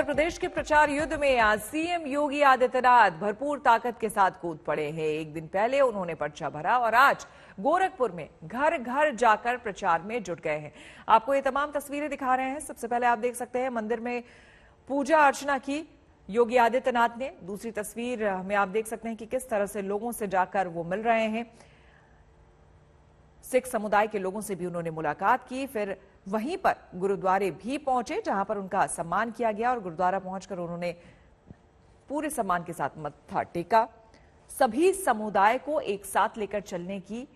उत्तर प्रदेश के प्रचार युद्ध में आज सीएम योगी आदित्यनाथ भरपूर ताकत के साथ कूद पड़े हैं। एक दिन पहले उन्होंने पर्चा भरा और आज गोरखपुर में घर घर जाकर प्रचार में जुट गए हैं। आपको ये तमाम तस्वीरें दिखा रहे हैं। सबसे पहले आप देख सकते हैं मंदिर में पूजा अर्चना की योगी आदित्यनाथ ने। दूसरी तस्वीर में आप देख सकते हैं कि किस तरह से लोगों से जाकर वो मिल रहे हैं। सिख समुदाय के लोगों से भी उन्होंने मुलाकात की। फिर वहीं पर गुरुद्वारे भी पहुंचे जहां पर उनका सम्मान किया गया और गुरुद्वारा पहुंचकर उन्होंने पूरे सम्मान के साथ मत्था टेका। सभी समुदाय को एक साथ लेकर चलने की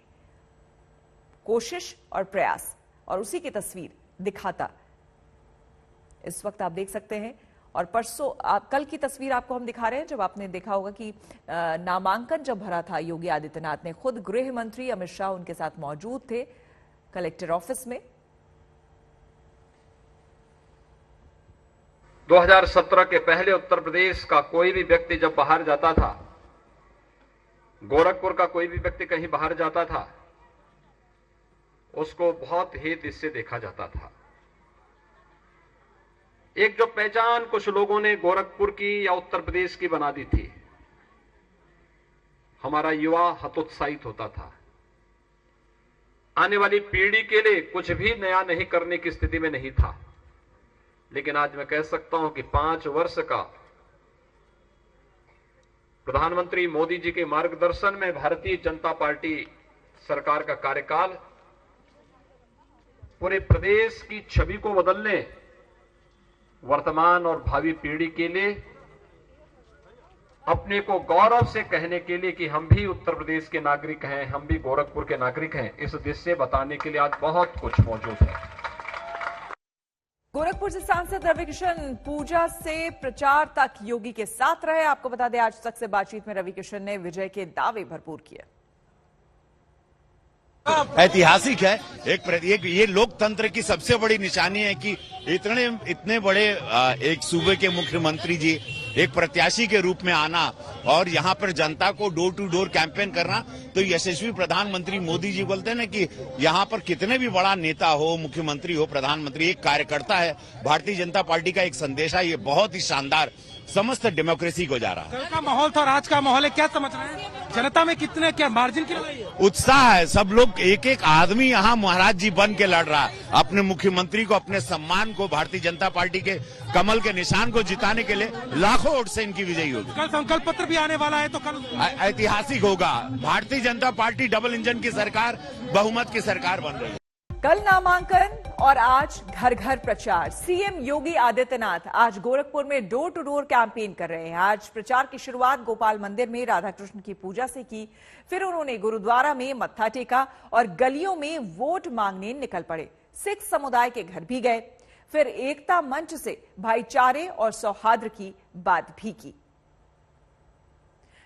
कोशिश और प्रयास, और उसी की तस्वीर दिखाता इस वक्त आप देख सकते हैं। और परसों कल की तस्वीर आपको हम दिखा रहे हैं जब आपने देखा होगा कि नामांकन जब भरा था योगी आदित्यनाथ ने, खुद गृह मंत्री अमित शाह उनके साथ मौजूद थे कलेक्टर ऑफिस में। 2017 के पहले उत्तर प्रदेश का कोई भी व्यक्ति जब बाहर जाता था, गोरखपुर का कोई भी व्यक्ति कहीं बाहर जाता था, उसको बहुत हेत इससे देखा जाता था। एक जो पहचान कुछ लोगों ने गोरखपुर की या उत्तर प्रदेश की बना दी थी, हमारा युवा हतोत्साहित होता था। आने वाली पीढ़ी के लिए कुछ भी नया नहीं करने की स्थिति में नहीं था। लेकिन आज मैं कह सकता हूं कि 5 वर्ष का प्रधानमंत्री मोदी जी के मार्गदर्शन में भारतीय जनता पार्टी सरकार का कार्यकाल पूरे प्रदेश की छवि को बदलने, वर्तमान और भावी पीढ़ी के लिए अपने को गौरव से कहने के लिए कि हम भी उत्तर प्रदेश के नागरिक हैं, हम भी गोरखपुर के नागरिक हैं, इस देश से बताने के लिए आज बहुत कुछ मौजूद है। गोरखपुर से सांसद रवि किशन पूजा से प्रचार तक योगी के साथ रहे। आपको बता दें आज तक से बातचीत में रवि किशन ने विजय के दावे भरपूर किए। ऐतिहासिक है। एक ये लोकतंत्र की सबसे बड़ी निशानी है कि इतने बड़े एक सूबे के मुख्यमंत्री जी एक प्रत्याशी के रूप में आना और यहाँ पर जनता को डोर टू डोर कैंपेन करना। तो यशस्वी प्रधानमंत्री मोदी जी बोलते हैं ना कि यहाँ पर कितने भी बड़ा नेता हो, मुख्यमंत्री हो, प्रधानमंत्री एक कार्यकर्ता है। भारतीय जनता पार्टी का एक संदेश है, ये बहुत ही शानदार समस्त डेमोक्रेसी को जा रहा है। कल का माहौल था, आज का माहौल है, क्या समझ रहे हैं? जनता में कितने क्या मार्जिन की उत्साह है। सब लोग एक एक आदमी यहाँ महाराज जी बन के लड़ रहा है अपने मुख्यमंत्री को, अपने सम्मान को, भारतीय जनता पार्टी के कमल के निशान को जिताने के लिए। लाखों वोट से इनकी विजयी होगी। कल संकल्प पत्र भी आने वाला है, तो कल ऐतिहासिक होगा। Bharatiya Janata party double engine की सरकार, बहुमत की सरकार बन रही है। कल नामांकन और आज घर घर प्रचार। सीएम योगी आदित्यनाथ आज गोरखपुर में डोर टू डोर कैंपेन कर रहे हैं। आज प्रचार की शुरुआत गोपाल मंदिर में राधा कृष्ण की पूजा से की। फिर उन्होंने गुरुद्वारा में मत्था टेका और गलियों में वोट मांगने निकल पड़े। सिख समुदाय के घर भी गए। फिर एकता मंच से भाईचारे और सौहार्द की बात भी की।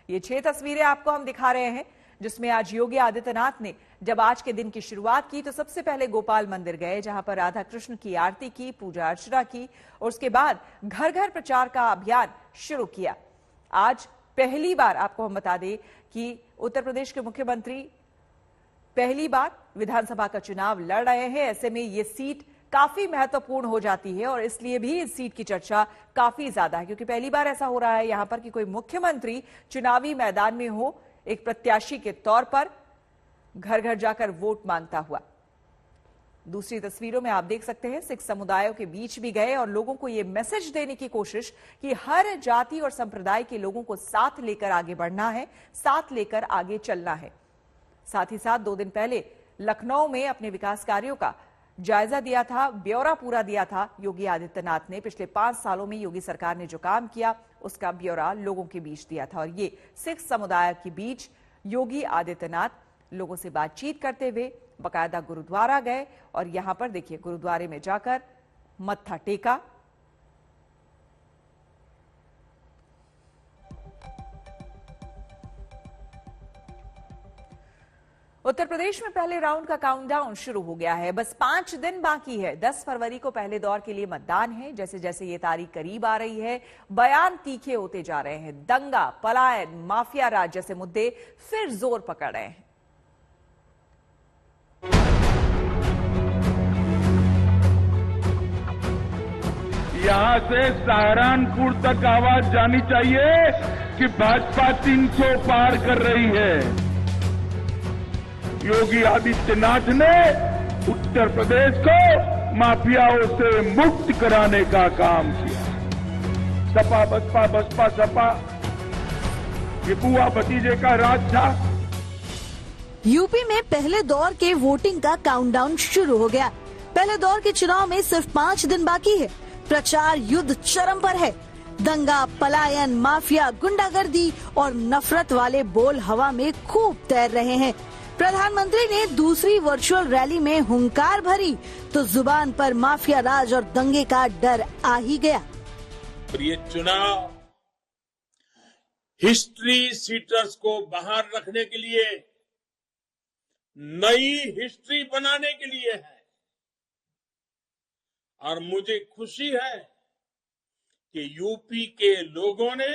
ये 6 तस्वीरें आपको हम दिखा रहे हैं जिसमें आज योगी आदित्यनाथ ने जब आज के दिन की शुरुआत की तो सबसे पहले गोपाल मंदिर गए जहां पर राधा कृष्ण की आरती की, पूजा अर्चना की और उसके बाद घर घर प्रचार का अभियान शुरू किया। आज पहली बार आपको हम बता दें कि उत्तर प्रदेश के मुख्यमंत्री पहली बार विधानसभा का चुनाव लड़ रहे हैं। ऐसे में ये सीट काफी महत्वपूर्ण हो जाती है और इसलिए भी इस सीट की चर्चा काफी ज्यादा है क्योंकि पहली बार ऐसा हो रहा है यहां पर कि कोई मुख्यमंत्री चुनावी मैदान में हो, एक प्रत्याशी के तौर पर घर घर जाकर वोट मांगता हुआ। दूसरी तस्वीरों में आप देख सकते हैं सिख समुदायों के बीच भी गए और लोगों को यह मैसेज देने की कोशिश कि हर जाति और संप्रदाय के लोगों को साथ लेकर आगे बढ़ना है, साथ लेकर आगे चलना है। साथ ही साथ 2 दिन पहले लखनऊ में अपने विकास कार्यों का जायजा दिया था, ब्यौरा पूरा दिया था योगी आदित्यनाथ ने। पिछले 5 सालों में योगी सरकार ने जो काम किया उसका ब्यौरा लोगों के बीच दिया था और ये सिख समुदाय के बीच योगी आदित्यनाथ लोगों से बातचीत करते हुए बाकायदा गुरुद्वारा गए और यहां पर देखिए गुरुद्वारे में जाकर मत्था टेका। उत्तर प्रदेश में पहले राउंड का काउंटडाउन शुरू हो गया है। बस 5 दिन बाकी है। 10 फरवरी को पहले दौर के लिए मतदान है। जैसे जैसे ये तारीख करीब आ रही है बयान तीखे होते जा रहे हैं। दंगा, पलायन, माफिया राज जैसे मुद्दे फिर जोर पकड़ रहे हैं। यहाँ से सहारनपुर तक आवाज जानी चाहिए कि भाजपा 300 पार कर रही है। योगी आदित्यनाथ ने उत्तर प्रदेश को माफियाओं से मुक्त कराने का काम किया। सपा बसपा बसपा सपा, ये बुआ भतीजे का राज था। यूपी में पहले दौर के वोटिंग का काउंटडाउन शुरू हो गया। पहले दौर के चुनाव में सिर्फ 5 दिन बाकी है। प्रचार युद्ध चरम पर है। दंगा, पलायन, माफिया, गुंडागर्दी और नफरत वाले बोल हवा में खूब तैर रहे हैं। प्रधानमंत्री ने दूसरी वर्चुअल रैली में हुंकार भरी तो जुबान पर माफिया राज और दंगे का डर आ ही गया। ये चुनाव हिस्ट्री सीटर्स को बाहर रखने के लिए, नई हिस्ट्री बनाने के लिए है। और मुझे खुशी है कि यूपी के लोगों ने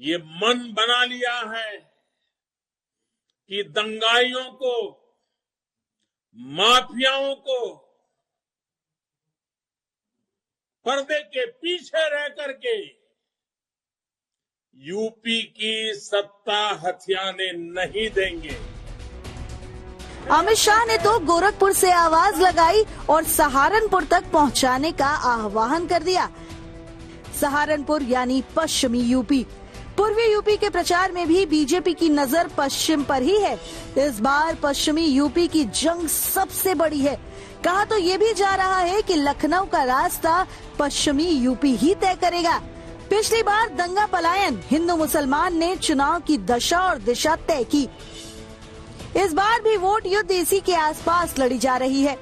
ये मन बना लिया है कि दंगाइयों को, माफियाओं को पर्दे के पीछे रह करके यूपी की सत्ता हथियाने नहीं देंगे। अमित शाह ने तो गोरखपुर से आवाज लगाई और सहारनपुर तक पहुंचाने का आह्वान कर दिया। सहारनपुर यानी पश्चिमी यूपी। पूर्वी यूपी के प्रचार में भी बीजेपी की नजर पश्चिम पर ही है। इस बार पश्चिमी यूपी की जंग सबसे बड़ी है। कहा तो ये भी जा रहा है कि लखनऊ का रास्ता पश्चिमी यूपी ही तय करेगा। पिछली बार दंगा पलायन, हिंदू मुसलमान ने चुनाव की दशा और दिशा तय की। इस बार भी वोट युद्ध इसी के आसपास लड़ी जा रही है।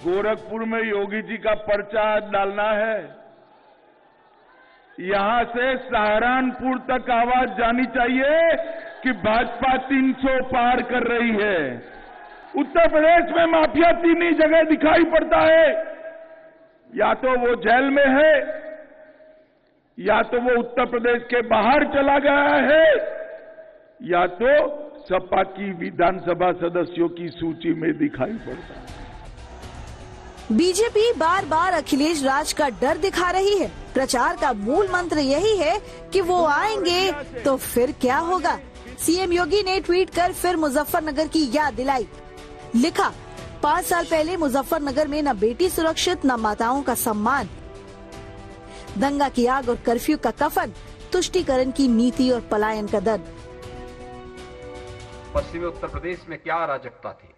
गोरखपुर में योगी जी का पर्चा डालना है। यहाँ से सहारनपुर तक आवाज जानी चाहिए कि भाजपा 300 पार कर रही है। उत्तर प्रदेश में माफिया 3 ही जगह दिखाई पड़ता है। या तो वो जेल में है, या तो वो उत्तर प्रदेश के बाहर चला गया है, या तो सपा की विधानसभा सदस्यों की सूची में दिखाई पड़ता है। बीजेपी बार बार अखिलेश राज का डर दिखा रही है। प्रचार का मूल मंत्र यही है कि वो आएंगे तो फिर क्या होगा। सीएम योगी ने ट्वीट कर फिर मुजफ्फरनगर की याद दिलाई। लिखा, 5 साल पहले मुजफ्फरनगर में न बेटी सुरक्षित, न माताओं का सम्मान। दंगा की आग और कर्फ्यू का कफन, तुष्टीकरण की नीति और पलायन का दर्द। पश्चिमी उत्तर प्रदेश में क्या अराजकता थी,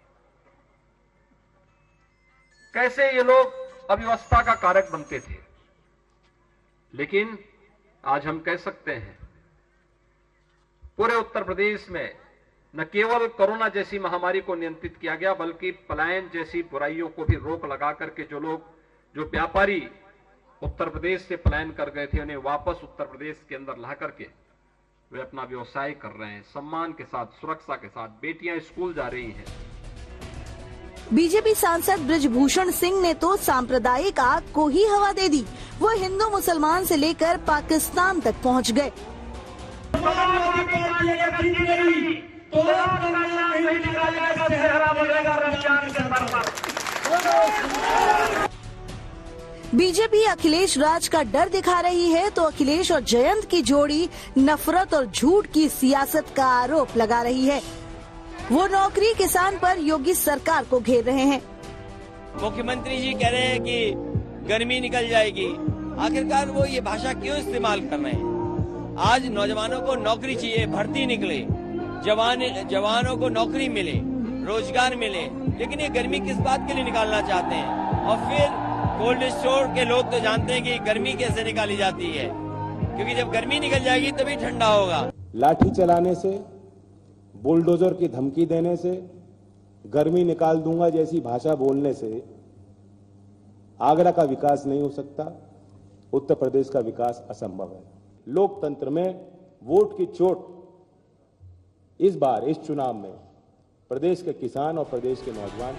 कैसे ये लोग अव्यवस्था का कारक बनते थे। लेकिन आज हम कह सकते हैं पूरे उत्तर प्रदेश में न केवल कोरोना जैसी महामारी को नियंत्रित किया गया, बल्कि पलायन जैसी बुराइयों को भी रोक लगा करके जो व्यापारी उत्तर प्रदेश से पलायन कर गए थे, उन्हें वापस उत्तर प्रदेश के अंदर ला करके वे अपना व्यवसाय कर रहे हैं। सम्मान के साथ, सुरक्षा के साथ बेटियां स्कूल जा रही हैं। बीजेपी सांसद बृजभूषण सिंह ने तो सांप्रदायिक आग को ही हवा दे दी। वो हिंदू मुसलमान से लेकर पाकिस्तान तक पहुंच गए। बीजेपी अखिलेश राज का डर दिखा रही है तो अखिलेश और जयंत की जोड़ी नफरत और झूठ की सियासत का आरोप लगा रही है। वो नौकरी किसान पर योगी सरकार को घेर रहे हैं। मुख्यमंत्री जी कह रहे हैं कि गर्मी निकल जाएगी। आखिरकार वो ये भाषा क्यों इस्तेमाल कर रहे हैं? आज नौजवानों को नौकरी चाहिए, भर्ती निकले, जवानों को नौकरी मिले, रोजगार मिले, लेकिन ये गर्मी किस बात के लिए निकालना चाहते हैं? और फिर कोल्ड स्टोर के लोग तो जानते हैं कि गर्मी कैसे निकाली जाती है, क्योंकि जब गर्मी निकल जाएगी तभी ठंडा होगा। लाठी चलाने से, बुलडोजर की धमकी देने से, गर्मी निकाल दूंगा जैसी भाषा बोलने से आगरा का विकास नहीं हो सकता, उत्तर प्रदेश का विकास असंभव है। लोकतंत्र में वोट की चोट इस बार इस चुनाव में प्रदेश के किसान और प्रदेश के नौजवान।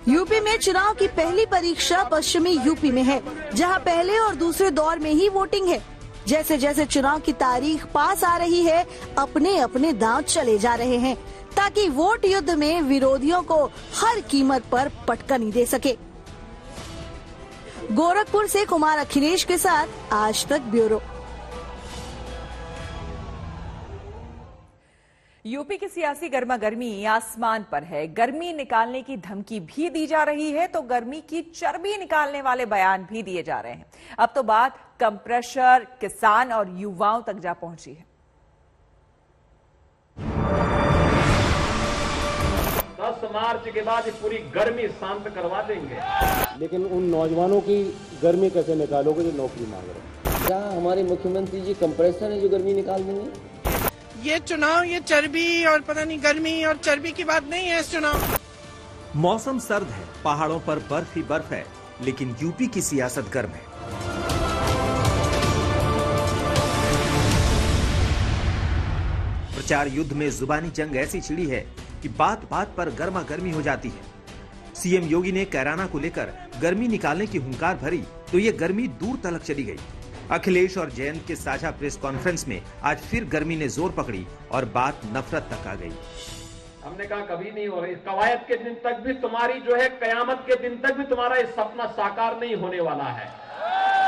यूपी में चुनाव की पहली परीक्षा पश्चिमी यूपी में है, जहां पहले और दूसरे दौर में ही वोटिंग है। जैसे जैसे चुनाव की तारीख पास आ रही है, अपने अपने दांव चले जा रहे हैं, ताकि वोट युद्ध में विरोधियों को हर कीमत पर पटकनी दे सके। गोरखपुर से कुमार अखिलेश के साथ आज तक ब्यूरो। यूपी की सियासी गर्मागर्मी आसमान पर है। गर्मी निकालने की धमकी भी दी जा रही है तो गर्मी की चर्बी निकालने वाले बयान भी दिए जा रहे हैं। अब तो बात कंप्रेसर, किसान और युवाओं तक जा पहुंची है। 10 मार्च के बाद पूरी गर्मी शांत करवा देंगे। लेकिन उन नौजवानों की गर्मी कैसे निकालोगे जो नौकरी मांग रहे हैं? क्या हमारे मुख्यमंत्री जी कंप्रेसर है जो गर्मी निकाल देंगे? ये चुनाव ये चर्बी और पता नहीं गर्मी और चर्बी की बात नहीं है इस चुनाव। मौसम सर्द है, पहाड़ों पर बर्फ ही बर्फ है, लेकिन यूपी की सियासत गर्म है। प्रचार युद्ध में जुबानी जंग ऐसी छिड़ी है कि बात बात पर गर्मा गर्मी हो जाती है। सीएम योगी ने कैराना को लेकर गर्मी निकालने की हुंकार भरी तो ये गर्मी दूर तलक चली गई। अखिलेश और जयंत के साझा प्रेस कॉन्फ्रेंस में आज फिर गर्मी ने जोर पकड़ी और बात नफरत तक आ गई। हमने कहा कभी नहीं हो रही, कवायद के दिन तक भी तुम्हारी जो है, कयामत के दिन तक भी तुम्हारा ये सपना साकार नहीं होने वाला है,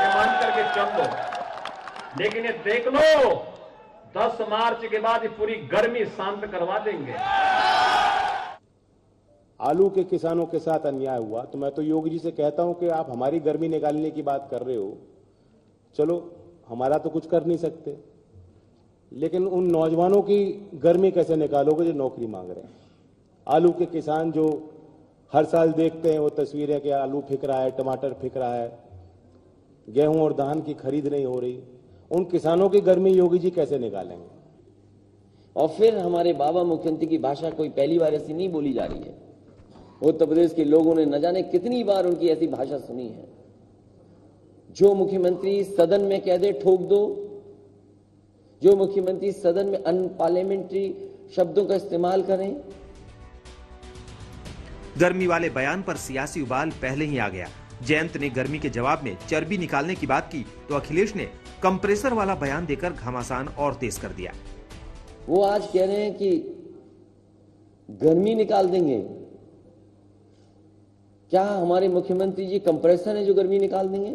ये मान करके चल लो। लेकिन ये देख लो, 10 मार्च के बाद ये पूरी गर्मी शांत करवा देंगे। आलू के किसानों के साथ अन्याय हुआ तो मैं तो योगी जी से कहता हूं कि आप हमारी गर्मी निकालने की बात कर रहे हो, चलो हमारा तो कुछ कर नहीं सकते, लेकिन उन नौजवानों की गर्मी कैसे निकालोगे जो नौकरी मांग रहे हैं? आलू के किसान जो हर साल देखते हैं वो तस्वीरें कि आलू फिक रहा है, टमाटर फिक रहा है, गेहूं और धान की खरीद नहीं हो रही, उन किसानों की गर्मी योगी जी कैसे निकालेंगे? और फिर हमारे बाबा मुख्यमंत्री की भाषा कोई पहली बार ऐसी नहीं बोली जा रही है। उत्तर प्रदेश के लोगों ने न जाने कितनी बार उनकी ऐसी भाषा सुनी है। जो मुख्यमंत्री सदन में कह दे ठोक दो, जो मुख्यमंत्री सदन में अनपार्लियामेंट्री शब्दों का इस्तेमाल करें। गर्मी वाले बयान पर सियासी उबाल पहले ही आ गया। जयंत ने गर्मी के जवाब में चर्बी निकालने की बात की तो अखिलेश ने कंप्रेसर वाला बयान देकर घमासान और तेज कर दिया। वो आज कह रहे हैं कि गर्मी निकाल देंगे। क्या हमारे मुख्यमंत्री जी कंप्रेसर है जो गर्मी निकाल देंगे?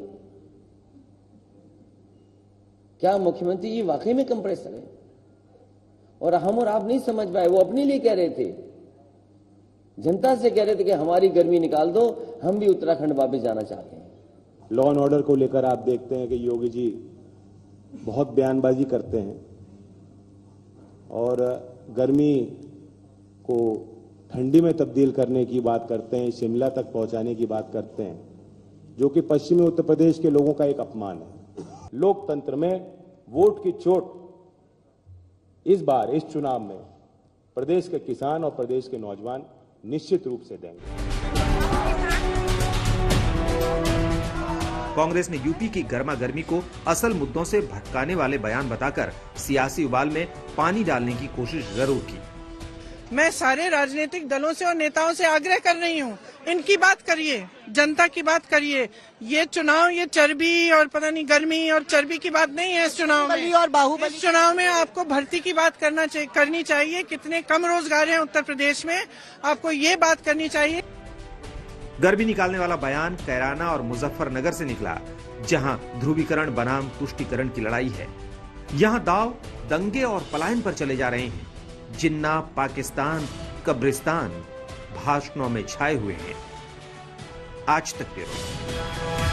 क्या मुख्यमंत्री जी वाकई में कंप्रेसर है? और हम और आप नहीं समझ पाए, वो अपने लिए कह रहे थे, जनता से कह रहे थे कि हमारी गर्मी निकाल दो, हम भी उत्तराखंड वापस जाना चाहते हैं। लॉ एंड ऑर्डर को लेकर आप देखते हैं कि योगी जी बहुत बयानबाजी करते हैं और गर्मी को ठंडी में तब्दील करने की बात करते हैं, शिमला तक पहुंचाने की बात करते हैं, जो कि पश्चिमी उत्तर प्रदेश के लोगों का एक अपमान है। लोकतंत्र में वोट की चोट इस बार इस चुनाव में प्रदेश के किसान और प्रदेश के नौजवान निश्चित रूप से देंगे। कांग्रेस ने यूपी की गर्मागर्मी को असल मुद्दों से भटकाने वाले बयान बताकर सियासी उबाल में पानी डालने की कोशिश जरूर की। मैं सारे राजनीतिक दलों से और नेताओं से आग्रह कर रही हूँ, इनकी बात करिए, जनता की बात करिए। ये चुनाव ये चर्बी और पता नहीं गर्मी और चर्बी की बात नहीं है। इस चुनाव में और बाहुबली, इस चुनाव में आपको भर्ती की बात करनी चाहिए। कितने कम रोजगार हैं उत्तर प्रदेश में, आपको ये बात करनी चाहिए। गर्मी निकालने वाला बयान कैराना और मुजफ्फरनगर से निकला, जहां ध्रुवीकरण बनाम तुष्टीकरण की लड़ाई है। यहां दांव दंगे और पलायन पर चले जा रहे हैं। जिन्ना, पाकिस्तान, कब्रिस्तान भाषणों में छाए हुए हैं। आज तक ब्यूरो।